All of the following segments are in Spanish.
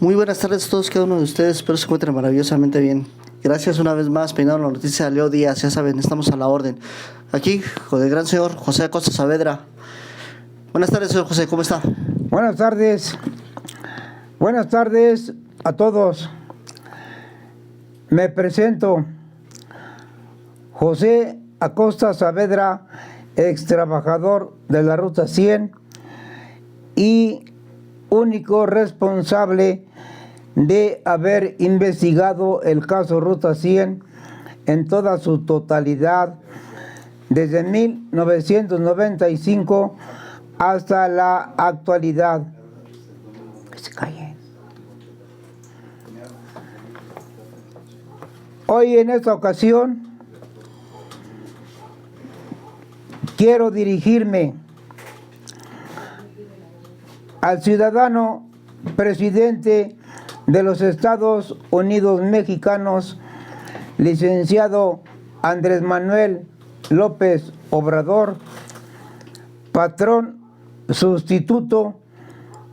Muy buenas tardes a todos, cada uno de ustedes. Espero se encuentren maravillosamente bien. Gracias una vez más, Peinado la Noticia, Leo Díaz. Ya saben, estamos a la orden. Aquí, con el gran señor José Acosta Saavedra. Buenas tardes, señor José, ¿cómo está? Buenas tardes. Buenas tardes a todos. Me presento. José Acosta Saavedra, ex trabajador de la Ruta 100 y único responsable de haber investigado el caso Ruta 100 en toda su totalidad desde 1995 hasta la actualidad. Que se calle. Hoy en esta ocasión quiero dirigirme al ciudadano presidente de los Estados Unidos Mexicanos, licenciado Andrés Manuel López Obrador, patrón sustituto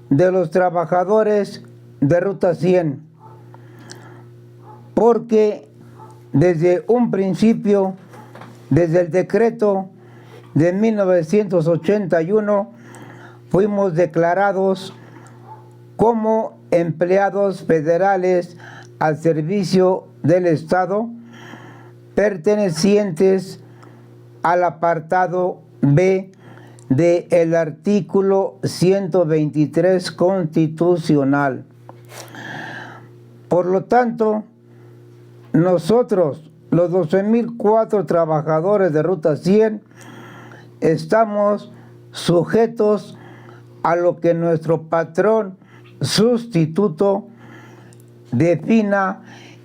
de los trabajadores de Ruta 100, porque desde un principio, desde el decreto de 1981, fuimos declarados como empleados federales al servicio del Estado, pertenecientes al apartado B del artículo 123 constitucional. Por lo tanto, nosotros, los 12,004 trabajadores de Ruta 100, estamos sujetos a lo que nuestro patrón sustituto defina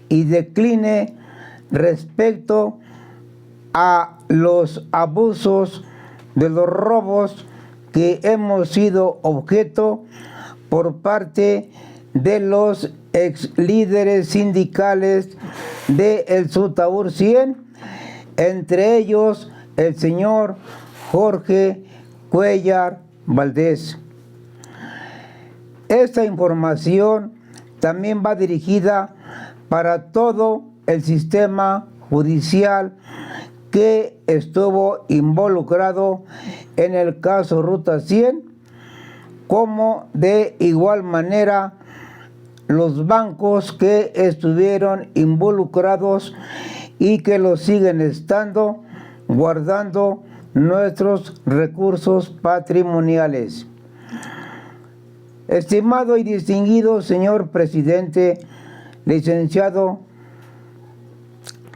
y decline respecto a los abusos de los robos que hemos sido objeto por parte de los ex líderes sindicales de el Sutaur 100, entre ellos el señor Jorge Cuellar Valdés. Esta información también va dirigida para todo el sistema judicial que estuvo involucrado en el caso Ruta 100, como de igual manera los bancos que estuvieron involucrados y que lo siguen estando, guardando nuestros recursos patrimoniales. Estimado y distinguido señor presidente, licenciado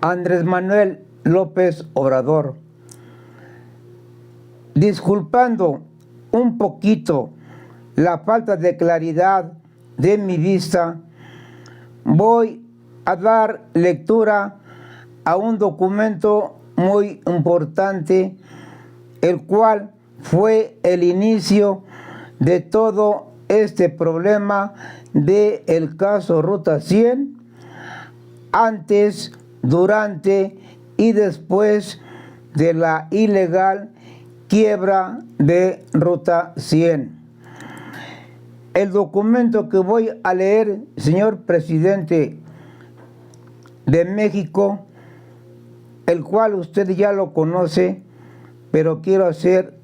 Andrés Manuel López Obrador, disculpando un poquito la falta de claridad de mi vista, voy a dar lectura a un documento muy importante, el cual fue el inicio de todo este problema del caso Ruta 100, antes, durante y después de la ilegal quiebra de Ruta 100. El documento que voy a leer, señor presidente de México, el cual usted ya lo conoce, pero quiero ser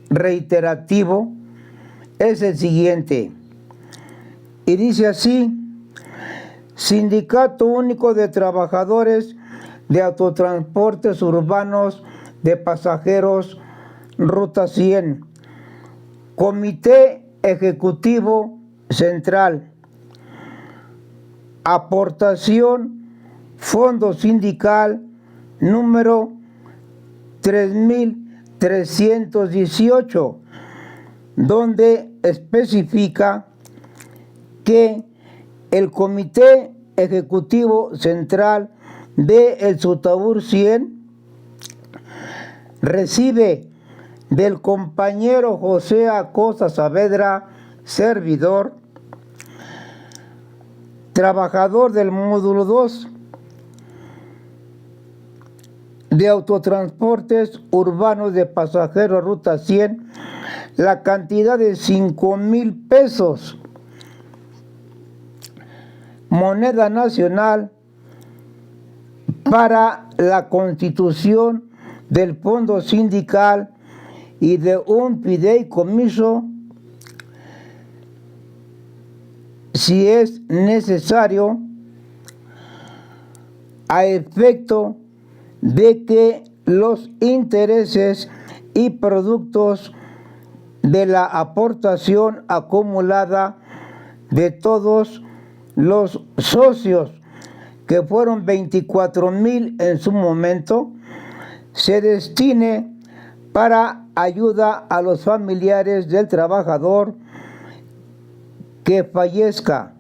reiterativo, es el siguiente, y dice así: Sindicato Único de Trabajadores de Autotransportes Urbanos de Pasajeros Ruta 100, Comité Ejecutivo Central, aportación Fondo Sindical número 3318, donde especifica que el Comité Ejecutivo Central de el Sutaur 100 recibe del compañero José Acosta Saavedra, servidor, trabajador del módulo 2 de autotransportes urbanos de pasajeros Ruta 100, la cantidad de 5,000 pesos moneda nacional para la constitución del fondo sindical y de un fideicomiso si es necesario a efecto de que los intereses y productos de la aportación acumulada de todos los socios, que fueron 24,000 en su momento, se destine para ayuda a los familiares del trabajador que fallezca,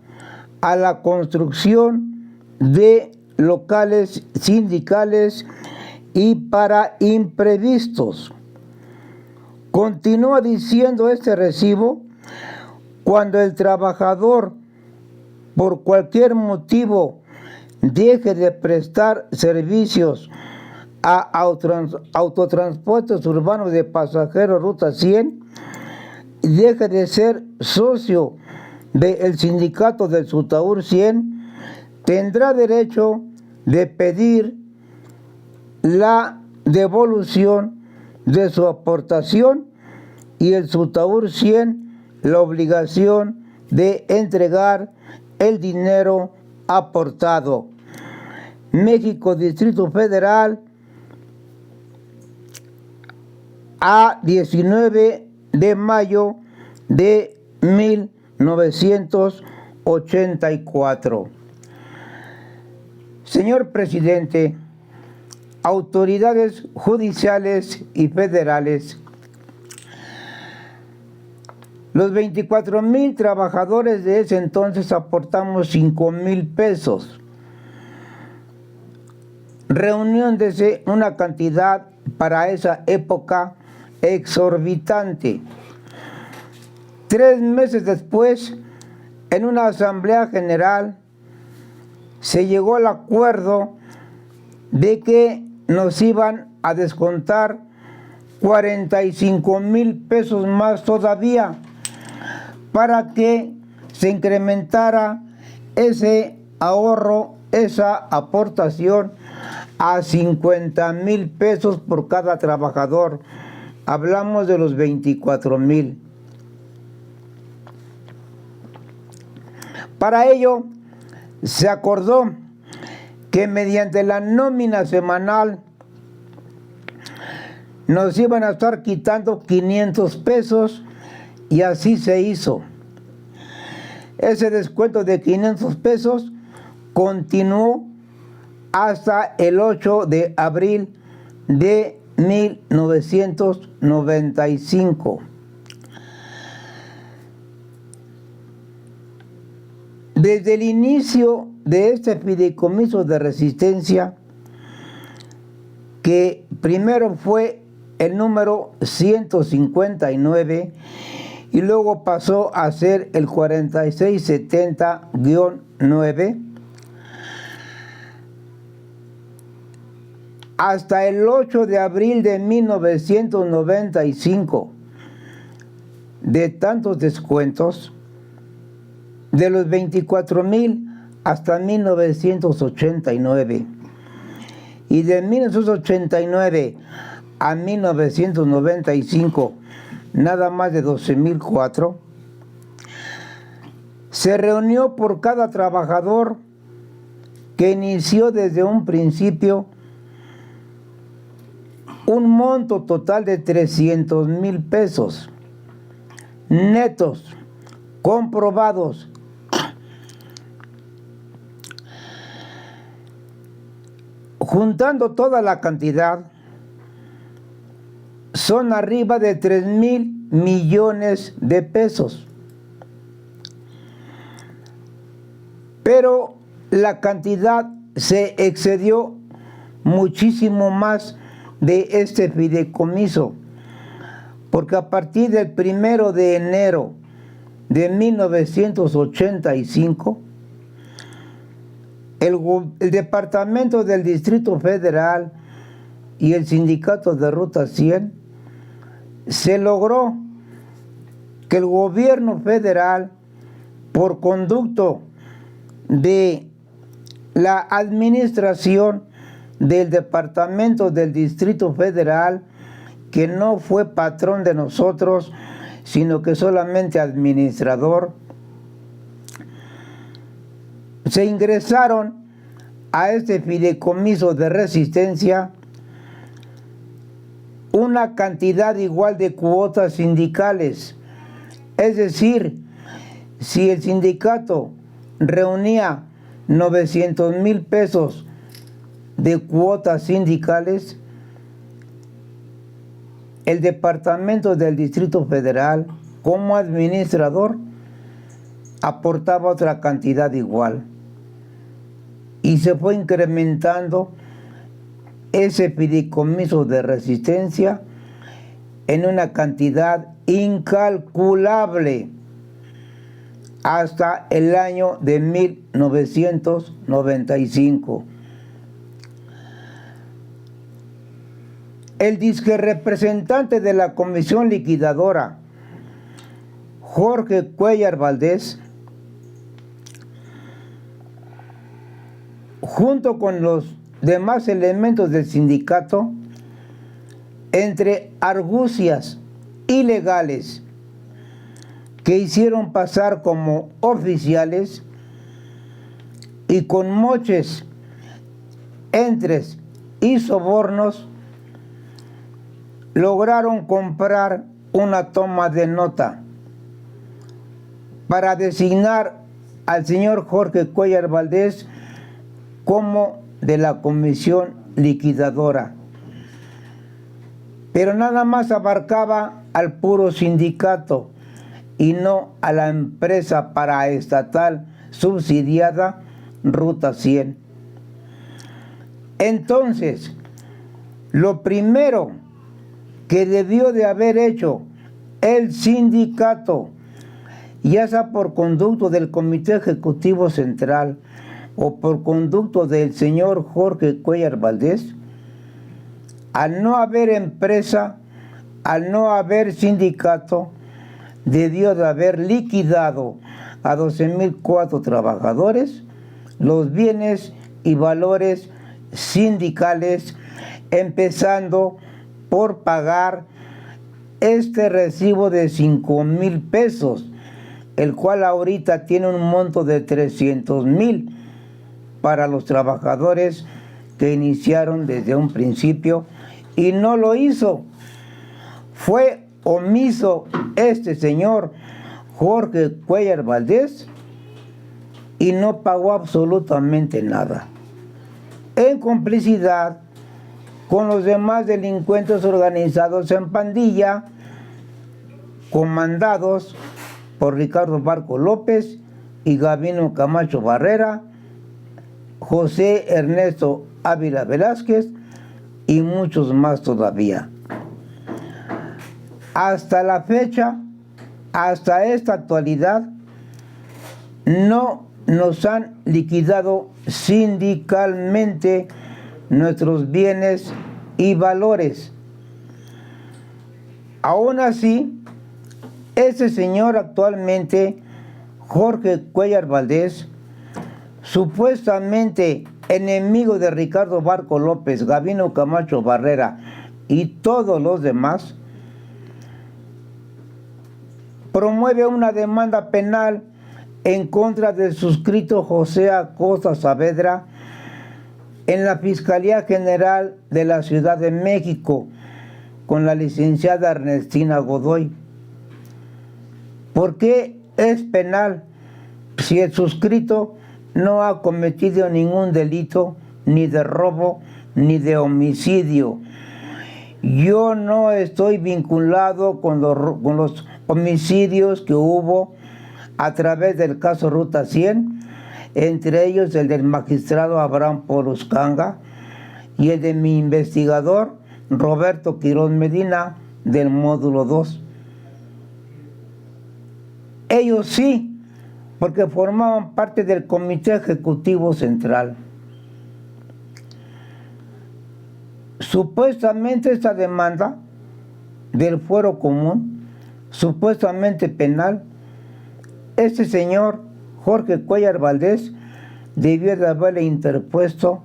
a la construcción de locales sindicales y para imprevistos. Continúa diciendo este recibo: cuando el trabajador por cualquier motivo deje de prestar servicios a autotransportes urbanos de pasajeros Ruta 100, deje de ser socio del sindicato del Sutaur 100, tendrá derecho de pedir la devolución de su aportación y el Sutaur 100 la obligación de entregar el dinero aportado. México, Distrito Federal, a 19 de mayo de 1984. Señor presidente, autoridades judiciales y federales, los 24,000 trabajadores de ese entonces aportamos 5,000 pesos. Reuniéndose una cantidad para esa época exorbitante. 3 meses después, en una asamblea general, se llegó al acuerdo de que nos iban a descontar 45,000 pesos más todavía para que se incrementara ese ahorro, esa aportación a 50,000 pesos por cada trabajador. Hablamos de los 24,000. Para ello, se acordó que mediante la nómina semanal nos iban a estar quitando 500 pesos y así se hizo. Ese descuento de 500 pesos continuó hasta el 8 de abril de 1995. Desde el inicio de este fideicomiso de resistencia, que primero fue el número 159 y luego pasó a ser el 4670-9, hasta el 8 de abril de 1995, de tantos descuentos, de los 24,000 hasta 1989, y de 1989 a 1995, nada más de 12,004, se reunió por cada trabajador que inició desde un principio un monto total de 300,000 pesos netos, comprobados. Juntando toda la cantidad, son arriba de 3,000 millones de pesos. Pero la cantidad se excedió muchísimo más de este fideicomiso, porque a partir del 1 de enero de 1985, el Departamento del Distrito Federal y el Sindicato de Ruta 100 se logró que el gobierno federal, por conducto de la administración del Departamento del Distrito Federal, que no fue patrón de nosotros, sino que solamente administrador, se ingresaron a este fideicomiso de resistencia una cantidad igual de cuotas sindicales. Es decir, si el sindicato reunía 900,000 pesos de cuotas sindicales, el Departamento del Distrito Federal, como administrador, aportaba otra cantidad igual. Y se fue incrementando ese fideicomiso de resistencia en una cantidad incalculable hasta el año de 1995. El disque representante de la comisión liquidadora, Jorge Cuéllar Valdés, junto con los demás elementos del sindicato, entre argucias ilegales que hicieron pasar como oficiales y con moches, entres y sobornos, lograron comprar una toma de nota para designar al señor Jorge Cuéllar Valdés como de la comisión liquidadora. Pero nada más abarcaba al puro sindicato y no a la empresa paraestatal subsidiada Ruta 100. Entonces, lo primero que debió de haber hecho el sindicato, ya sea por conducto del Comité Ejecutivo Central o por conducto del señor Jorge Cuéllar Valdés, al no haber empresa, al no haber sindicato, debió de haber liquidado a 12,004 trabajadores los bienes y valores sindicales, empezando por pagar este recibo de 5,000 pesos, el cual ahorita tiene un monto de 300,000 para los trabajadores que iniciaron desde un principio y no lo hizo. Fue omiso este señor Jorge Cuéllar Valdés y no pagó absolutamente nada, en complicidad con los demás delincuentes organizados en pandilla, comandados por Ricardo Barco López y Gabino Camacho Barrera, José Ernesto Ávila Velázquez y muchos más todavía. Hasta la fecha, hasta esta actualidad, no nos han liquidado sindicalmente nuestros bienes y valores. Aún así, ese señor actualmente, Jorge Cuéllar Valdés, supuestamente enemigo de Ricardo Barco López, Gabino Camacho Barrera y todos los demás, promueve una demanda penal en contra del suscrito José Acosta Saavedra en la Fiscalía General de la Ciudad de México con la licenciada Ernestina Godoy. ¿Por qué es penal si el suscrito no ha cometido ningún delito, ni de robo, ni de homicidio? Yo no estoy vinculado con los homicidios que hubo a través del caso Ruta 100, entre ellos el del magistrado Abraham Poruscanga y el de mi investigador Roberto Quirós Medina del módulo 2. Ellos sí, porque formaban parte del Comité Ejecutivo Central. Supuestamente esta demanda del fuero común, supuestamente penal, este señor Jorge Cuéllar Valdés debió de haberle interpuesto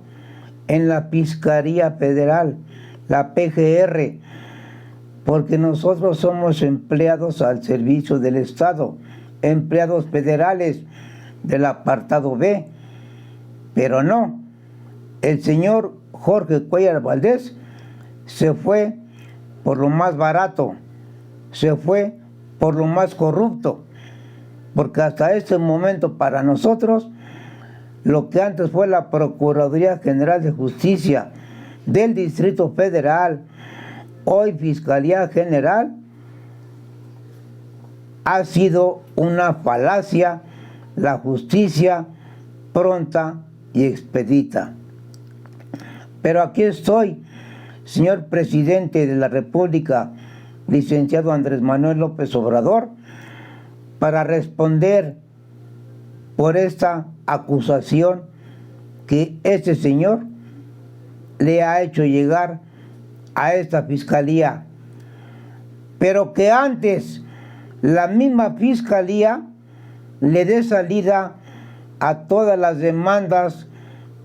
en la Fiscalía Federal, la PGR, porque nosotros somos empleados al servicio del Estado, empleados federales del apartado B, pero no, el señor Jorge Cuéllar Valdés se fue por lo más barato, se fue por lo más corrupto, porque hasta este momento para nosotros, lo que antes fue la Procuraduría General de Justicia del Distrito Federal, hoy Fiscalía General, ha sido una falacia, la justicia pronta y expedita. Pero aquí estoy, señor presidente de la República, licenciado Andrés Manuel López Obrador, para responder por esta acusación que este señor le ha hecho llegar a esta fiscalía, pero que antes la misma fiscalía le dé salida a todas las demandas,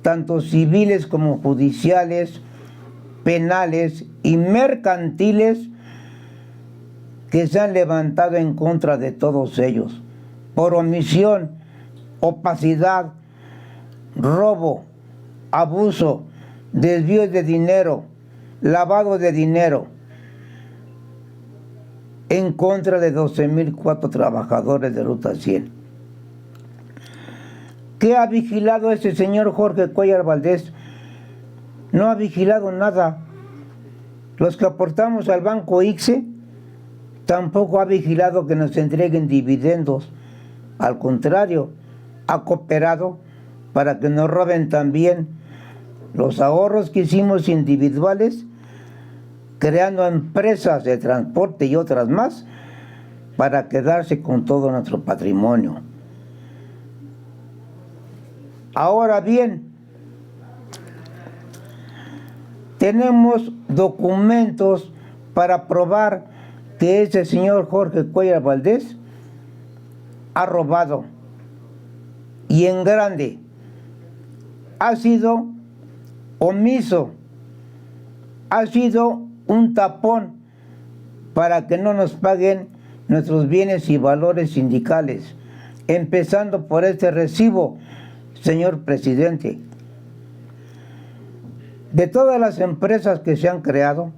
tanto civiles como judiciales, penales y mercantiles, que se han levantado en contra de todos ellos, por omisión, opacidad, robo, abuso, desvío de dinero, lavado de dinero, en contra de 12,004 trabajadores de Ruta 100. ¿Qué ha vigilado ese señor Jorge Cuéllar Valdés? No ha vigilado nada. Los que aportamos al Banco ICSE, tampoco ha vigilado que nos entreguen dividendos. Al contrario, ha cooperado para que nos roben también los ahorros que hicimos individuales, creando empresas de transporte y otras más, para quedarse con todo nuestro patrimonio. Ahora bien, tenemos documentos para probar que ese señor Jorge Cuéllar Valdés ha robado, y en grande. Ha sido omiso, ha sido un tapón para que no nos paguen nuestros bienes y valores sindicales, empezando por este recibo, señor presidente. De todas las empresas que se han creado,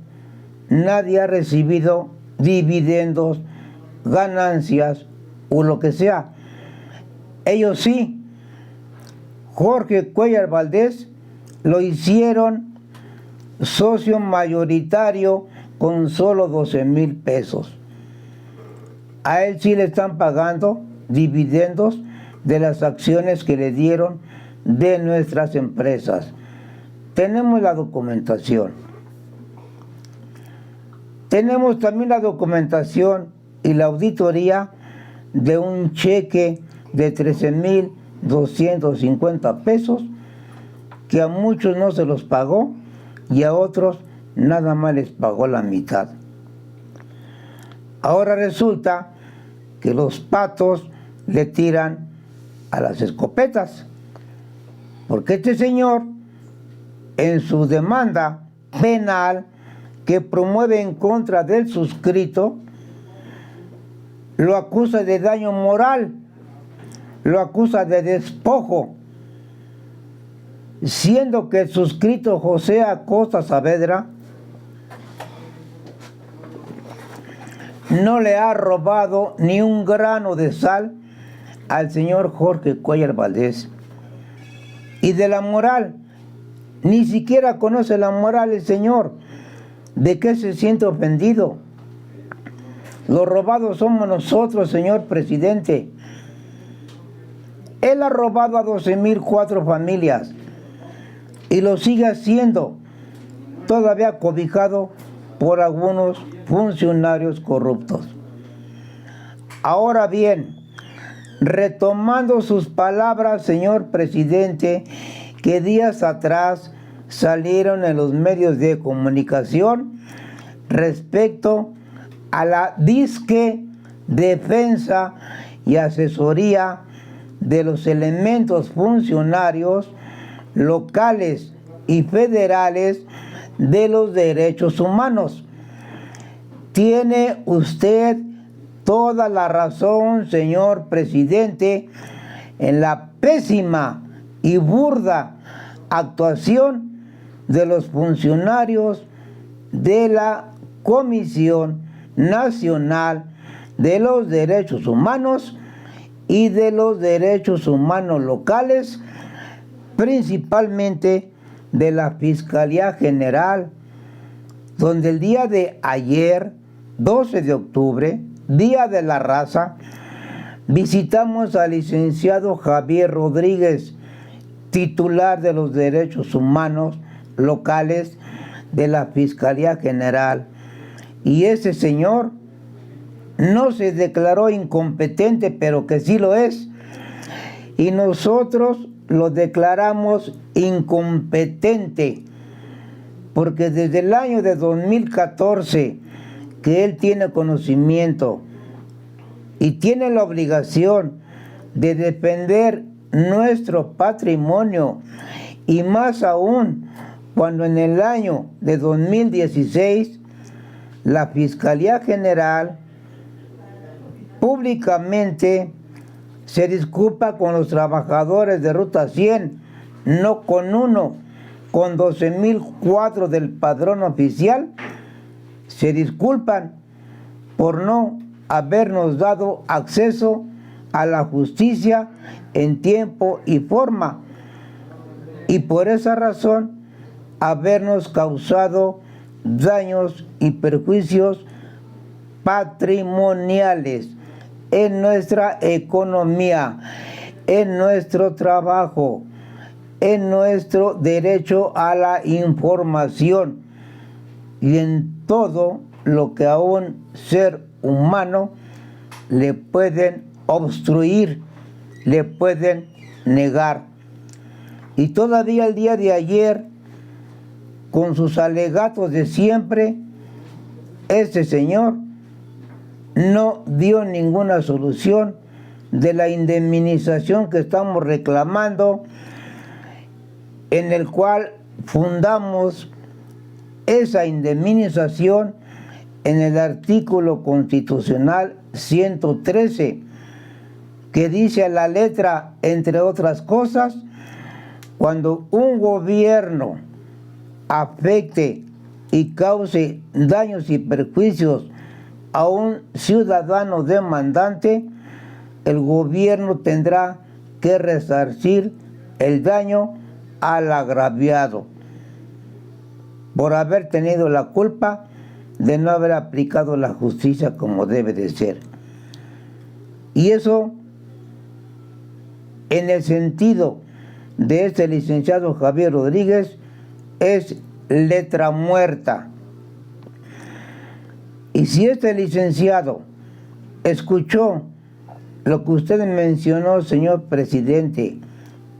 nadie ha recibido dividendos, ganancias o lo que sea. Ellos sí. Jorge Cuéllar Valdés lo hicieron socio mayoritario con solo 12,000 pesos. A él sí le están pagando dividendos de las acciones que le dieron de nuestras empresas. Tenemos la documentación. Tenemos también la documentación y la auditoría de un cheque de 13,250 pesos que a muchos no se los pagó y a otros nada más les pagó la mitad. Ahora resulta que los patos le tiran a las escopetas, porque este señor, en su demanda penal que promueve en contra del suscrito, lo acusa de daño moral, lo acusa de despojo, siendo que el suscrito José Acosta Saavedra no le ha robado ni un grano de sal al señor Jorge Cuéllar Valdés. Y de la moral, ni siquiera conoce la moral el señor. ¿De qué se siente ofendido? Los robados somos nosotros, señor presidente. Él ha robado a 12,004 familias y lo sigue haciendo, todavía cobijado por algunos funcionarios corruptos. Ahora bien, retomando sus palabras, señor presidente, que días atrás salieron en los medios de comunicación respecto a la disque defensa y asesoría de los elementos funcionarios locales y federales de los derechos humanos. Tiene usted toda la razón, señor presidente, en la pésima y burda actuación de los funcionarios de la Comisión Nacional de los Derechos Humanos y de los Derechos Humanos locales, principalmente de la Fiscalía General, donde el día de ayer, 12 de octubre, Día de la Raza, visitamos al licenciado Javier Rodríguez, titular de los Derechos Humanos locales de la Fiscalía General. Y ese señor no se declaró incompetente, pero que sí lo es. Y nosotros lo declaramos incompetente, porque desde el año de 2014 que él tiene conocimiento y tiene la obligación de defender nuestro patrimonio, y más aún cuando en el año de 2016 la Fiscalía General públicamente se disculpa con los trabajadores de Ruta 100, no con uno, con 12,004 del padrón oficial. Se disculpan por no habernos dado acceso a la justicia en tiempo y forma, y por esa razón habernos causado daños y perjuicios patrimoniales en nuestra economía, en nuestro trabajo, en nuestro derecho a la información y en todo lo que a un ser humano le pueden obstruir, le pueden negar. Y todavía el día de ayer, con sus alegatos de siempre, este señor no dio ninguna solución de la indemnización que estamos reclamando, en el cual fundamos esa indemnización en el artículo constitucional 113, que dice a la letra, entre otras cosas, cuando un gobierno afecte y cause daños y perjuicios a un ciudadano demandante, el gobierno tendrá que resarcir el daño al agraviado por haber tenido la culpa de no haber aplicado la justicia como debe de ser. Y eso, en el sentido de este licenciado Javier Rodríguez, es letra muerta. Y si este licenciado escuchó lo que usted mencionó, señor presidente,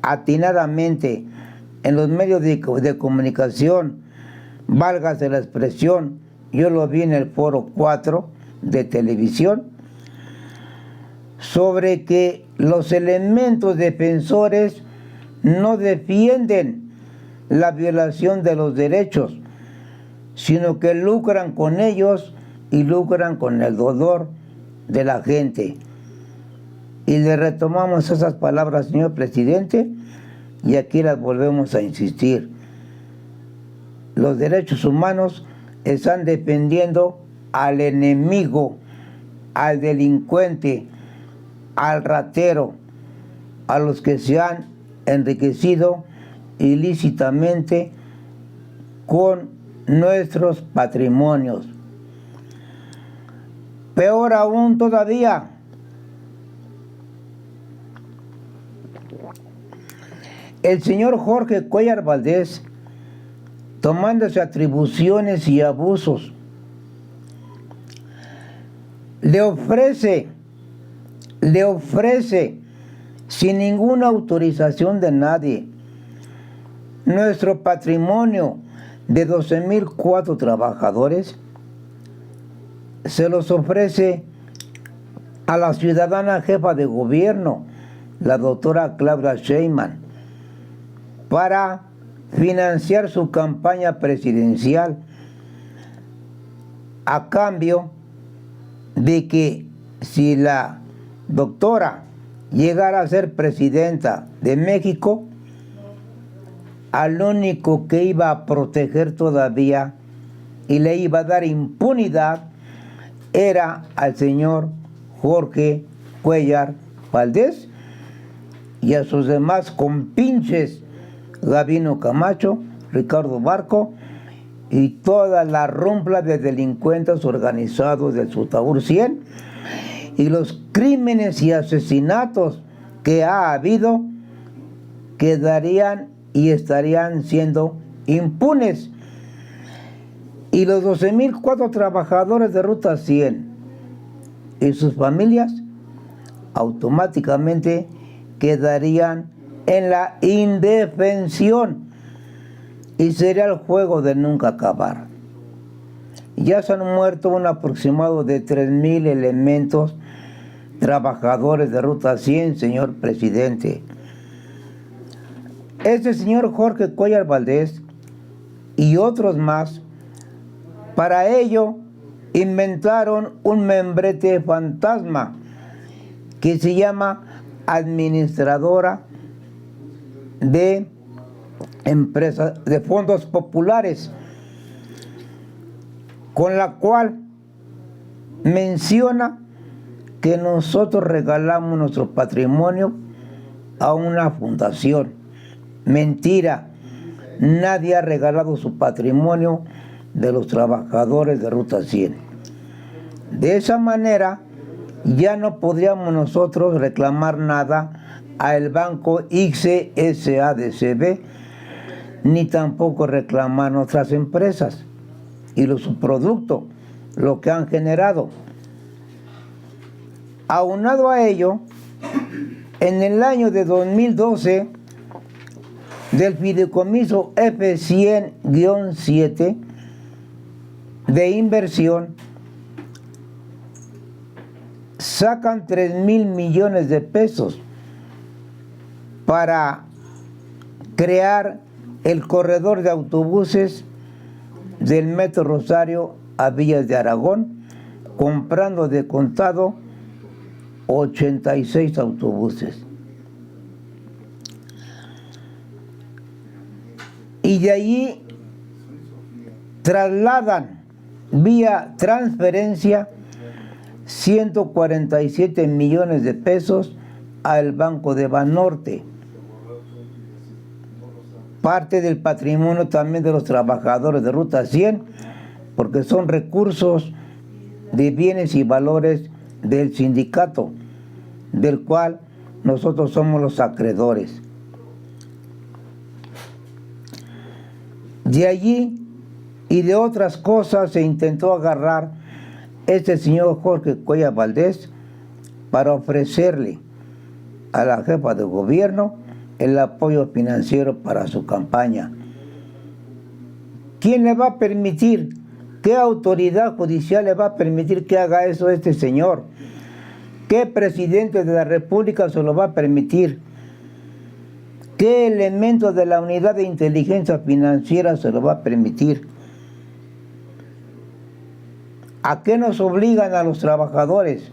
atinadamente en los medios de comunicación, válgase la expresión, yo lo vi en el Foro 4 de televisión, sobre que los elementos defensores no defienden la violación de los derechos, sino que lucran con ellos y lucran con el dolor de la gente. Y le retomamos esas palabras, señor presidente, y aquí las volvemos a insistir. Los derechos humanos están defendiendo al enemigo, al delincuente, al ratero, a los que se han enriquecido ilícitamente con nuestros patrimonios. Peor aún todavía, el señor Jorge Cuellar Valdés, tomándose atribuciones y abusos, le ofrece sin ninguna autorización de nadie nuestro patrimonio de 12,004 trabajadores, se los ofrece a la ciudadana jefa de gobierno, la doctora Claudia Sheinbaum, para financiar su campaña presidencial, a cambio de que si la doctora llegara a ser presidenta de México, al único que iba a proteger todavía y le iba a dar impunidad era al señor Jorge Cuéllar Valdés y a sus demás compinches, Gabino Camacho, Ricardo Barco y toda la rumpla de delincuentes organizados del Sutaur 100 y los crímenes y asesinatos que ha habido quedarían y estarían siendo impunes. Y los 12,004 trabajadores de Ruta 100 y sus familias automáticamente quedarían en la indefensión y sería el juego de nunca acabar. Ya se han muerto un aproximado de 3,000 elementos trabajadores de Ruta 100, señor presidente. Este señor Jorge Cuéllar Valdés y otros más, para ello inventaron un membrete fantasma que se llama administradora de empresas de fondos populares, con la cual menciona que nosotros regalamos nuestro patrimonio a una fundación. Mentira, nadie ha regalado su patrimonio de los trabajadores de Ruta 100. De esa manera, ya no podríamos nosotros reclamar nada al banco ICSADCB, ni tampoco reclamar nuestras empresas y los subproductos, lo que han generado. Aunado a ello, en el año de 2012, del fideicomiso F100-7 de inversión, sacan 3,000 millones de pesos para crear el corredor de autobuses del Metro Rosario a Villas de Aragón, comprando de contado 86 autobuses. Y de allí trasladan vía transferencia 147 millones de pesos al Banco de Banorte. Parte del patrimonio también de los trabajadores de Ruta 100, porque son recursos de bienes y valores del sindicato, del cual nosotros somos los acreedores. De allí y de otras cosas se intentó agarrar este señor Jorge Cuéllar Valdés para ofrecerle a la jefa de gobierno el apoyo financiero para su campaña. ¿Quién le va a permitir? ¿Qué autoridad judicial le va a permitir que haga eso este señor? ¿Qué presidente de la República se lo va a permitir? ¿Qué elemento de la unidad de inteligencia financiera se lo va a permitir? ¿A qué nos obligan a los trabajadores?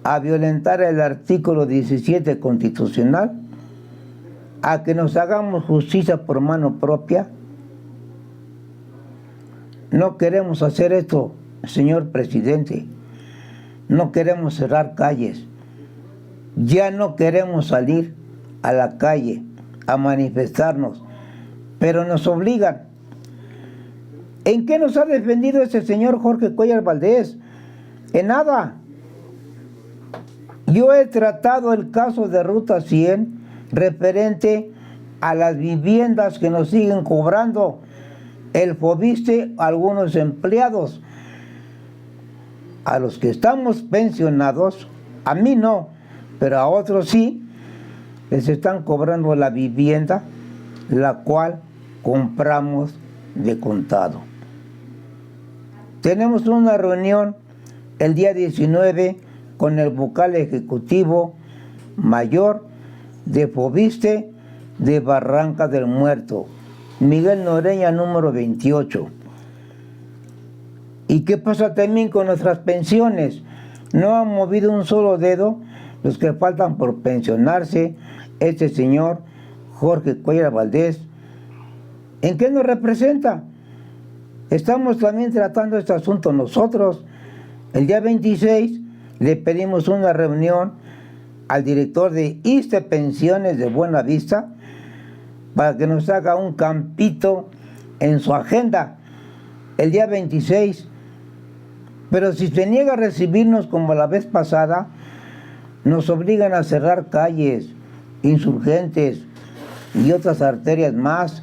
¿A violentar el artículo 17 constitucional? ¿A que nos hagamos justicia por mano propia? No queremos hacer esto, señor presidente. No queremos cerrar calles. Ya no queremos salir a la calle a manifestarnos, pero nos obligan. ¿En qué nos ha defendido ese señor Jorge Cuéllar Valdés? En nada. Yo he tratado el caso de Ruta 100 referente a las viviendas que nos siguen cobrando el FOBISTE a algunos empleados. A los que estamos pensionados, a mí no, pero a otros sí, les están cobrando la vivienda, la cual compramos de contado. Tenemos una reunión el día 19 con el vocal ejecutivo mayor de Fobiste de Barranca del Muerto, Miguel Noreña, número 28. ¿Y qué pasa también con nuestras pensiones? No han movido un solo dedo los que faltan por pensionarse. Este señor Jorge Cuéllar Valdés, ¿en qué nos representa? Estamos también tratando este asunto nosotros. El día 26 le pedimos una reunión al director de ISSSTE Pensiones de Buenavista para que nos haga un campito en su agenda el día 26. Pero si se niega a recibirnos como la vez pasada, nos obligan a cerrar calles, Insurgentes y otras arterias más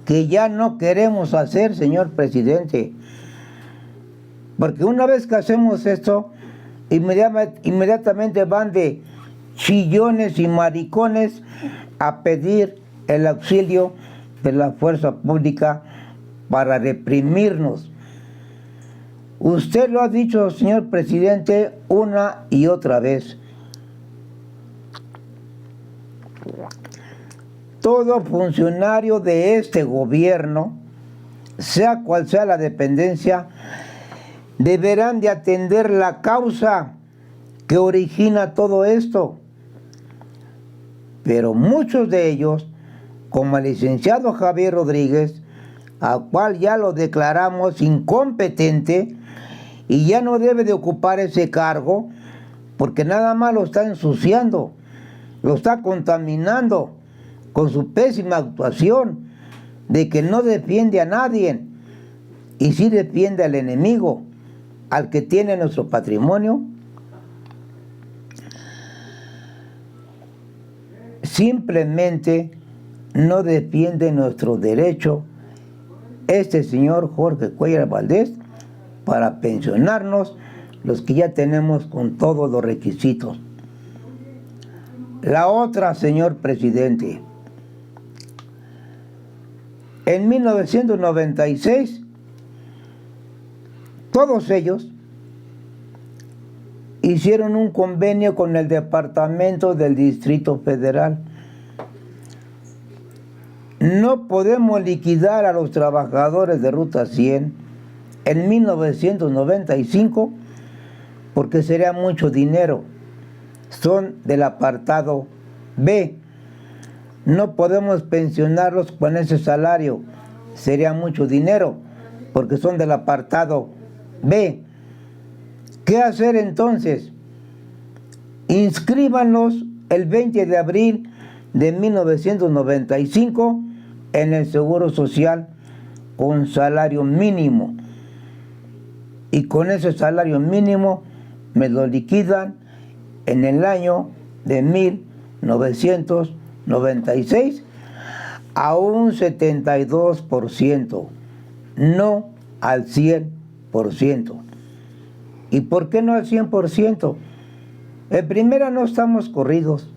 que ya no queremos hacer, señor presidente. Porque una vez que hacemos esto, inmediatamente van de chillones y maricones a pedir el auxilio de la fuerza pública para reprimirnos. Usted lo ha dicho, señor presidente, una y otra vez. Todo funcionario de este gobierno, sea cual sea la dependencia, deberán de atender la causa que origina todo esto. Pero muchos de ellos, como el licenciado Javier Rodríguez, al cual ya lo declaramos incompetente y ya no debe de ocupar ese cargo, porque nada más lo está ensuciando, lo está contaminando con su pésima actuación de que no defiende a nadie y sí defiende al enemigo, al que tiene nuestro patrimonio. Simplemente no defiende nuestro derecho este señor Jorge Cuéllar Valdés para pensionarnos los que ya tenemos con todos los requisitos. La otra, señor presidente, en 1996, todos ellos hicieron un convenio con el Departamento del Distrito Federal. No podemos liquidar a los trabajadores de Ruta 100 en 1995 porque sería mucho dinero. Son del apartado B. No podemos pensionarlos con ese salario, sería mucho dinero, porque son del apartado B. ¿Qué hacer entonces? Inscríbanlos el 20 de abril de 1995 en el Seguro Social con salario mínimo. Y con ese salario mínimo me lo liquidan en el año de 1996 a un 72%, no al 100%. ¿Y por qué no al 100%? En primera, no estamos corridos,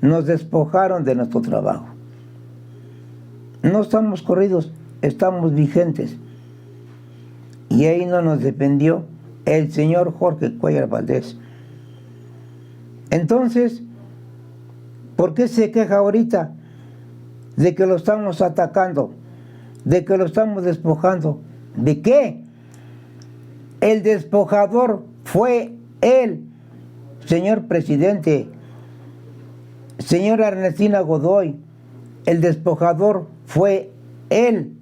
nos despojaron de nuestro trabajo. No estamos corridos, estamos vigentes. Y ahí no nos defendió el señor Jorge Cuéllar Valdés. Entonces, ¿por qué se queja ahorita de que lo estamos atacando, de que lo estamos despojando? ¿De qué? El despojador fue él, señor presidente, señora Ernestina Godoy. El despojador fue él.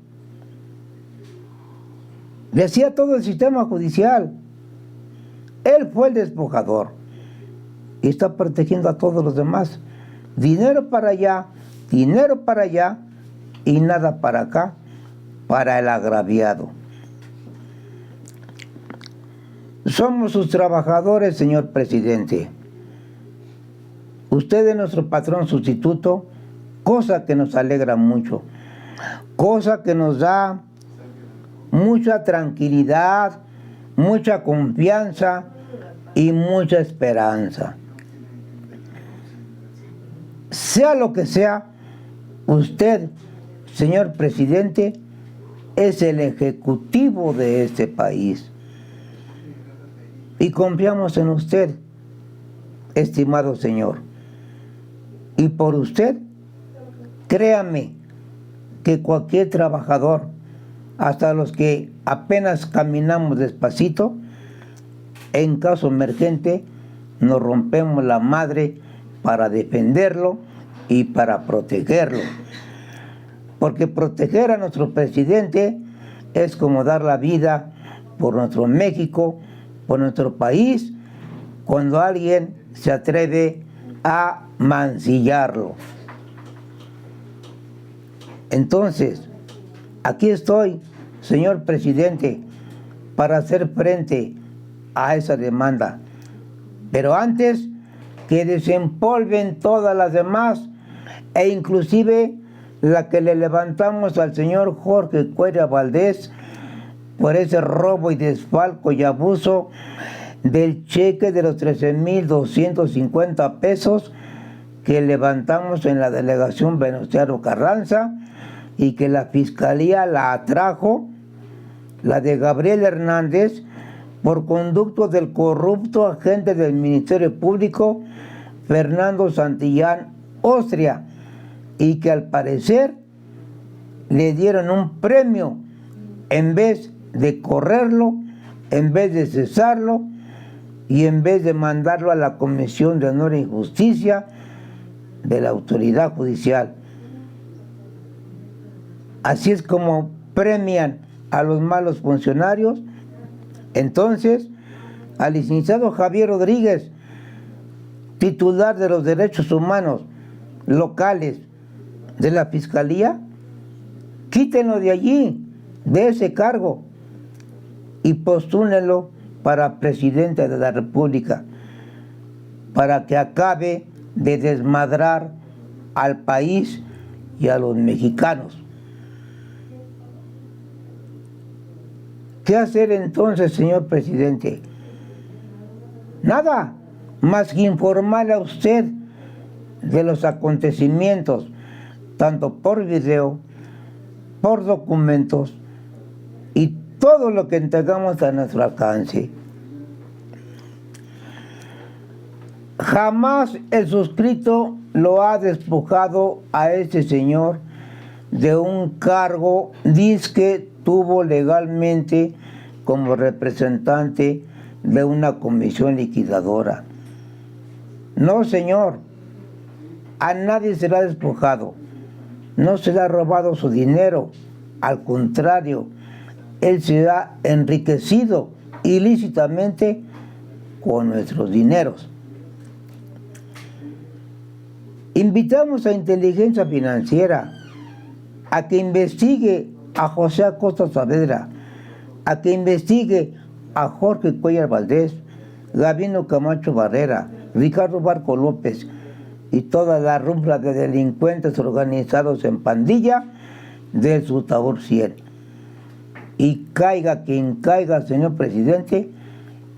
Le hacía todo el sistema judicial. Él fue el despojador. Y está protegiendo a todos los demás. Dinero para allá y nada para acá, para el agraviado. Somos sus trabajadores, señor presidente. Usted es nuestro patrón sustituto, cosa que nos alegra mucho, cosa que nos da mucha tranquilidad, mucha confianza y mucha esperanza. Sea lo que sea, usted, señor presidente, es el ejecutivo de este país. Y confiamos en usted, estimado señor. y por usted, créame que cualquier trabajador, hasta los que apenas caminamos despacito, en caso emergente, nos rompemos la madre para defenderlo y para protegerlo. Porque proteger a nuestro presidente es como dar la vida por nuestro México, por nuestro país, cuando alguien se atreve a mancillarlo. Entonces, aquí estoy, señor presidente, para hacer frente a esa demanda. Pero antes que desempolven todas las demás, e inclusive la que le levantamos al señor Jorge Cuellar Valdés por ese robo y desfalco y abuso del cheque de los 13,250 pesos que levantamos en la delegación Venustiano Carranza y que la fiscalía la atrajo, la de Gabriel Hernández, por conducto del corrupto agente del Ministerio Público Fernando Santillán Ostria, y que al parecer le dieron un premio en vez de correrlo, en vez de cesarlo y en vez de mandarlo a la Comisión de Honor y Justicia de la Autoridad Judicial. Así es como premian a los malos funcionarios. Entonces, al licenciado Javier Rodríguez, titular de los derechos humanos locales de la Fiscalía, quítenlo de allí, de ese cargo, y postúlenlo para presidente de la República, para que acabe de desmadrar al país y a los mexicanos. ¿Qué hacer entonces, señor presidente? Nada más que informarle a usted de los acontecimientos, tanto por video, por documentos y todo lo que entregamos a nuestro alcance. Jamás el suscrito lo ha despojado a este señor de un cargo disque tuvo legalmente como representante de una comisión liquidadora. No, señor, a nadie se le ha despojado, no se le ha robado su dinero, al contrario, él se ha enriquecido ilícitamente con nuestros dineros. Invitamos a Inteligencia Financiera a que investigue a José Acosta Saavedra, a que investigue a Jorge Cuellar Valdés, Gabino Camacho Barrera, Ricardo Barco López y toda la rumba de delincuentes organizados en pandilla del Sutabor 100. Y caiga quien caiga, señor presidente,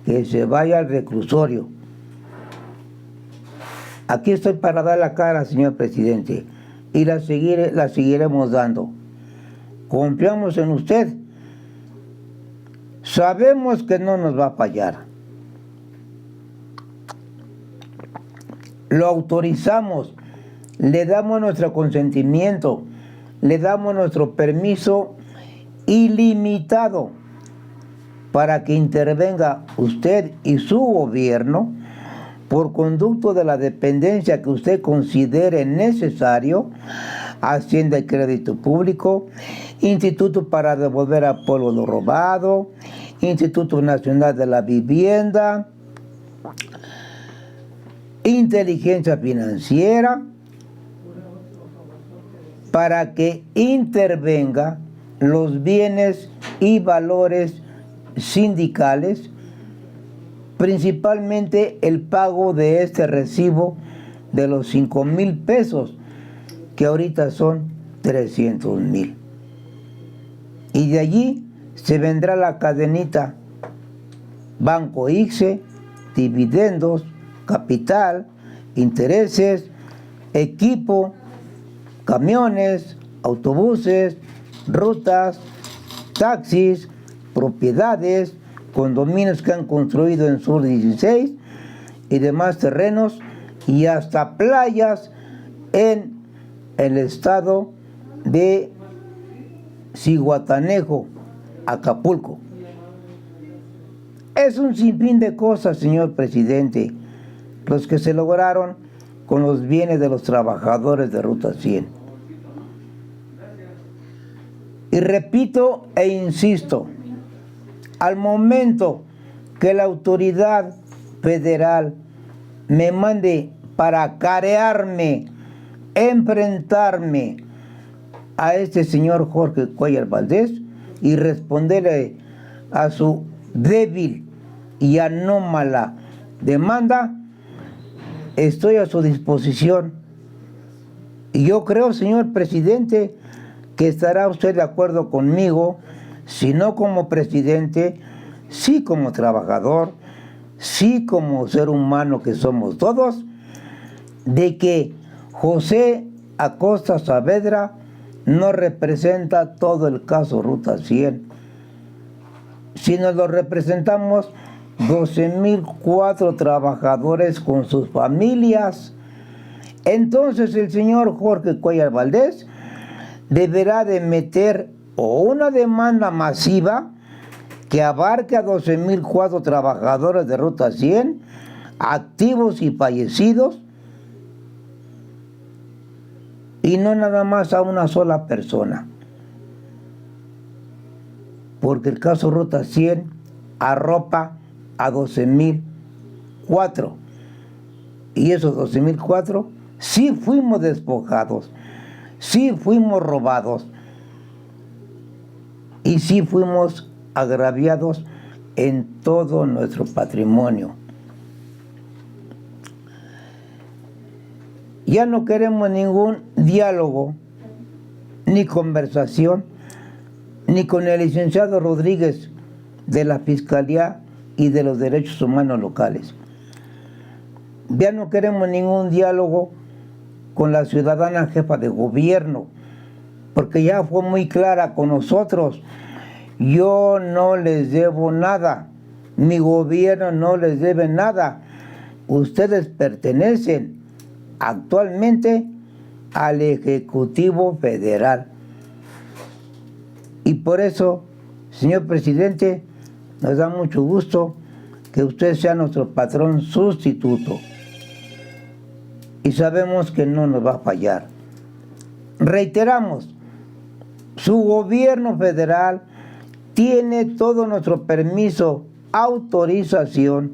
que se vaya al reclusorio. Aquí estoy para dar la cara, señor presidente, y la seguiremos dando. Confiamos en usted. Sabemos que no nos va a fallar. Lo autorizamos, le damos nuestro consentimiento, le damos nuestro permiso ilimitado para que intervenga usted y su gobierno por conducto de la dependencia que usted considere necesario, Hacienda y Crédito Público, Instituto para devolver al pueblo lo robado, Instituto Nacional de la Vivienda, Inteligencia Financiera, para que intervenga los bienes y valores sindicales, principalmente el pago de este recibo de los 5,000 pesos, que ahorita son 300,000. Y de allí se vendrá la cadenita Banco ICSE, dividendos, capital, intereses, equipo, camiones, autobuses, rutas, taxis, propiedades, condominios que han construido en Sur 16 y demás terrenos, y hasta playas el estado de Zihuatanejo, Acapulco. Es un sinfín de cosas, señor presidente, los que se lograron con los bienes de los trabajadores de Ruta 100. Y repito e insisto, al momento que la autoridad federal me mande para carearme, enfrentarme a este señor Jorge Cuéllar Valdés y responderle a su débil y anómala demanda, estoy a su disposición. Y yo creo, señor presidente, que estará usted de acuerdo conmigo, si no como presidente, sí como trabajador, sí como ser humano que somos todos, de que José Acosta Saavedra no representa todo el caso Ruta 100, sino lo representamos 12,004 trabajadores con sus familias. Entonces el señor Jorge Cuéllar Valdés deberá de meter una demanda masiva que abarque a 12,004 trabajadores de Ruta 100, activos y fallecidos, y no nada más a una sola persona. Porque el caso Ruta 100 arropa a 12,004. Y esos 12,004 sí fuimos despojados, sí fuimos robados y sí fuimos agraviados en todo nuestro patrimonio. Ya no queremos ningún diálogo, ni conversación, ni con el licenciado Rodríguez de la Fiscalía y de los Derechos Humanos locales. Ya no queremos ningún diálogo con la ciudadana jefa de gobierno, porque ya fue muy clara con nosotros. Yo no les debo nada, mi gobierno no les debe nada. Ustedes pertenecen actualmente al Ejecutivo Federal. Y por eso, señor presidente, nos da mucho gusto que usted sea nuestro patrón sustituto. Y sabemos que no nos va a fallar. Reiteramos, su gobierno federal tiene todo nuestro permiso, autorización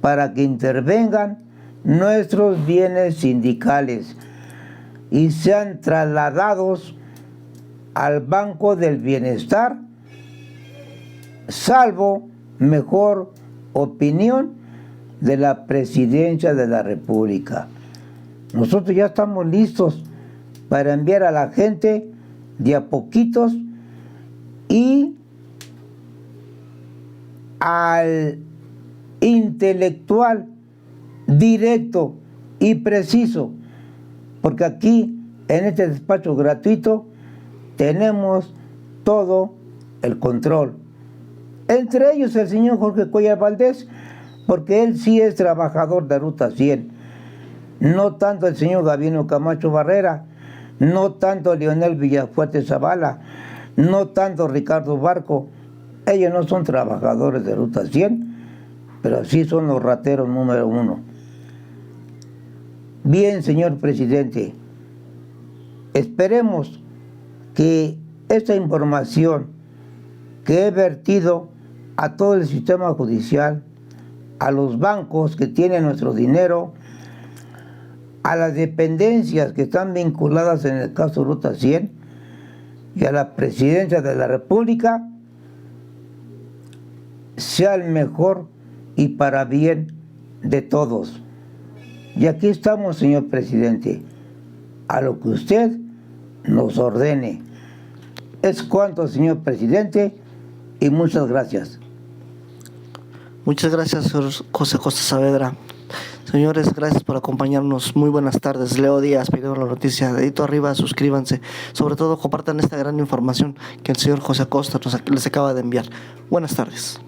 para que intervengan nuestros bienes sindicales y sean trasladados al Banco del Bienestar, salvo mejor opinión de la Presidencia de la República. Nosotros ya estamos listos para enviar a la gente de a poquitos y al intelectual directo y preciso, porque aquí en este despacho gratuito tenemos todo el control, entre ellos el señor Jorge Cuéllar Valdés, porque él sí es trabajador de Ruta 100, no tanto el señor Gabino Camacho Barrera, no tanto Leonel Villafuerte Zavala, no tanto Ricardo Barco. Ellos no son trabajadores de Ruta 100, pero sí son los rateros número 1. Bien, señor presidente, esperemos que esta información que he vertido a todo el sistema judicial, a los bancos que tienen nuestro dinero, a las dependencias que están vinculadas en el caso Ruta 100 y a la Presidencia de la República, sea el mejor y para bien de todos. Y aquí estamos, señor presidente, a lo que usted nos ordene. Es cuanto, señor presidente, y muchas gracias. Muchas gracias, señor José Acosta Saavedra. Señores, gracias por acompañarnos. Muy buenas tardes. Leo Díaz, pidiendo la noticia. Dedito arriba, suscríbanse. Sobre todo, compartan esta gran información que el señor José Acosta les acaba de enviar. Buenas tardes.